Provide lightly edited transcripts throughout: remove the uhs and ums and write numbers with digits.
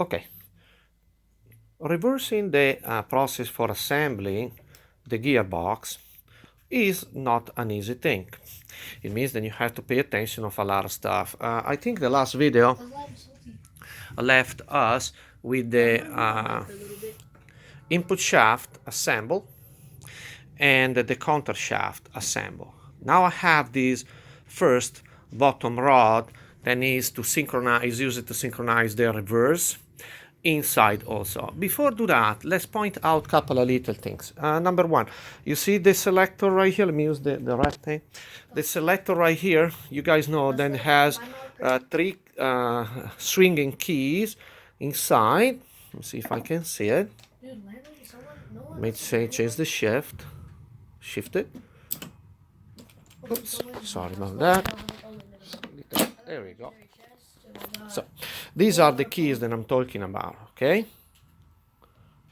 Okay, reversing the process for assembling the gearbox is not an easy thing. It means that you have to pay attention of a lot of stuff. I think the last video left us with the input shaft assembled and the counter shaft assembled. Now I have this first bottom rod that needs to synchronize, use it to synchronize the reverse inside also. Before do that, let's point out a couple of little things. Number one, you see the selector right here? Let me use the right thing. The selector right here, you guys know, then has three swinging keys inside. Let's see if I can see it. Let me say change the shift. Shift it. Oops, sorry about that. There we go. So, these are the keys that I'm talking about, okay?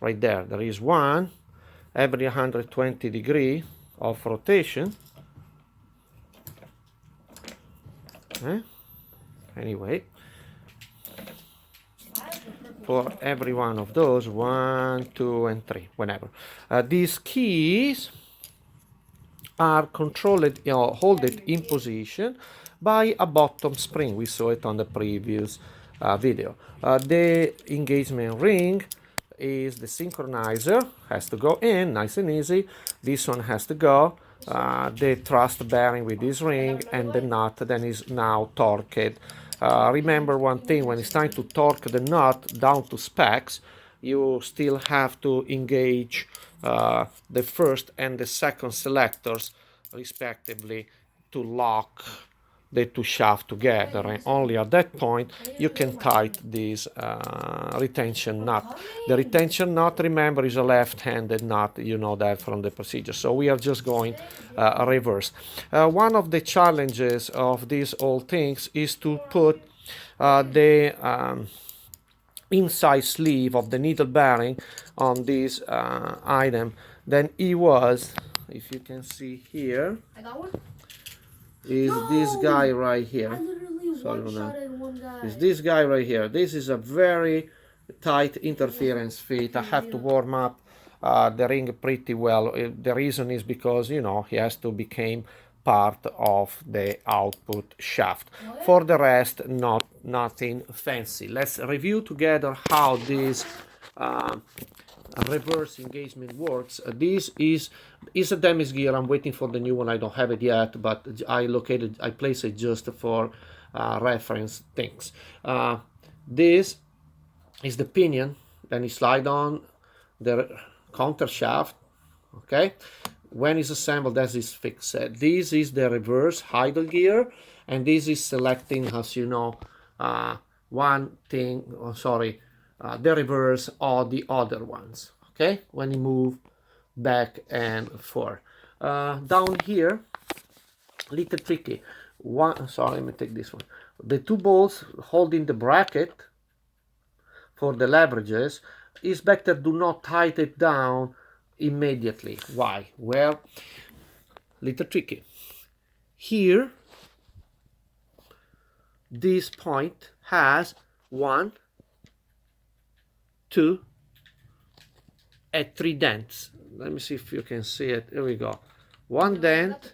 Right there, there is one every 120 degree of rotation. Okay? Anyway, for every one of those, 1, 2, and 3, whenever. These keys are controlled, hold it in position by a bottom spring. We saw it on the previous video. The engagement ring is the synchronizer, has to go in, nice and easy. This one has to go. The thrust bearing with this ring, and the nut then is now torqued. Remember one thing, when it's time to torque the nut down to specs, you still have to engage the first and the second selectors respectively to lock the two shafts together, and only at that point you can tighten this retention nut. The retention nut, remember, is a left-handed nut. You know that from the procedure. So we are just going reverse. One of the challenges of these old things is to put the inside sleeve of the needle bearing on this item. Then it was, if you can see here, I got one. Is this guy right here. I literally one-shotted one guy. Is this guy right here. This is a very tight interference fit. I have to warm up the ring pretty well. The reason is because, you know, he has to become part of the output shaft. What? For the rest, nothing fancy. Let's review together how this reverse engagement works. This is a damaged gear. I'm waiting for the new one. I don't have it yet, but I placed it just for reference things. This is the pinion. Then you slide on the counter shaft. Okay, when it's assembled, that is fixed. This is the reverse idle gear, and this is selecting, as you know, one thing. Oh, sorry. The reverse or the other ones, okay, when you move back and forth. Down here, little tricky. Sorry, let me take this one. The two bolts holding the bracket for the leverages is better do not tighten it down immediately. Why? Well, little tricky. Here, this point has 1, 2, and 3 dents. Let me see if you can see it. Here we go. 1 dent,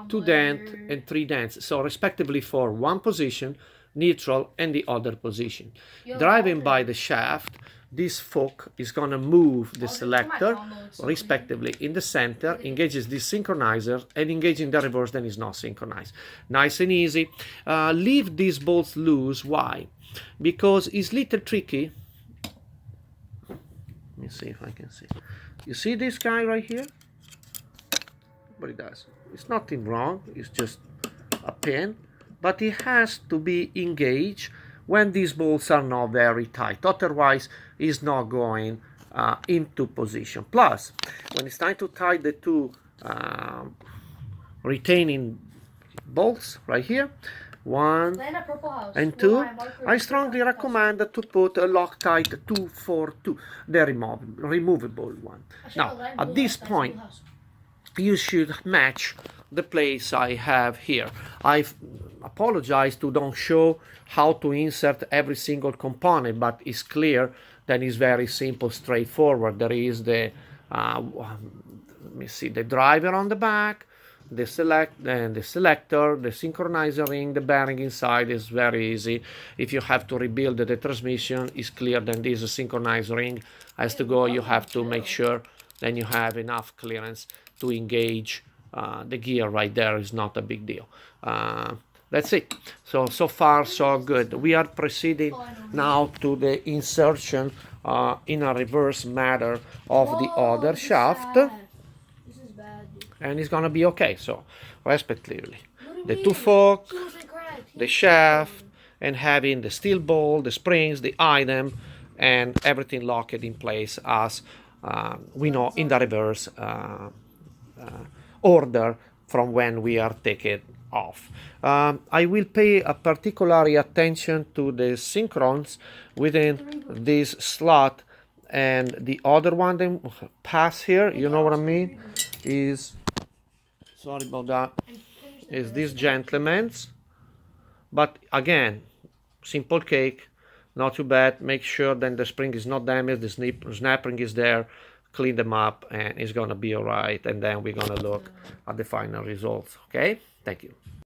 2 dent, and 3 dents. So respectively for one position, neutral, and the other position. Driving by the shaft, this fork is going to move the selector respectively in the center, engages this synchronizer, and engaging the reverse then is not synchronized. Nice and easy. Leave these bolts loose. Why? Because it's little tricky. Let me see if I can see. You see this guy right here? But it does. It's nothing wrong. It's just a pin. But it has to be engaged when these bolts are not very tight. Otherwise, it's not going into position. Plus, when it's time to tie the two retaining bolts right here, 1 and 2, I strongly recommend to put a Loctite 242, the removable one. Now, at this point, you should match the place I have here. I apologize to don't show how to insert every single component, but it's clear that it's very simple, straightforward. There is the let me see, the driver on the back, the selector, the synchronizer ring, the bearing inside is very easy. If you have to rebuild the transmission, it's clear that this synchronizer ring has to go. You have to make sure then you have enough clearance to engage the gear right there. Is not a big deal. That's it. So far so good. We are proceeding now to the insertion in a reverse manner of the other shaft, This is bad. and it's gonna be okay. So respectively, the two forks, the shaft, and having the steel ball, the springs, the item, and everything locked in place as we know in the reverse order from when we are taken off. I will pay a particular attention to the synchrons within this slot, and the other one that pass here, you know what I mean, is, sorry about that, is this gentleman's. But again, simple cake, not too bad. Make sure then the spring is not damaged, the snap ring is there, clean them up, and it's gonna be all right. And then we're gonna look at the final results. Okay, thank you.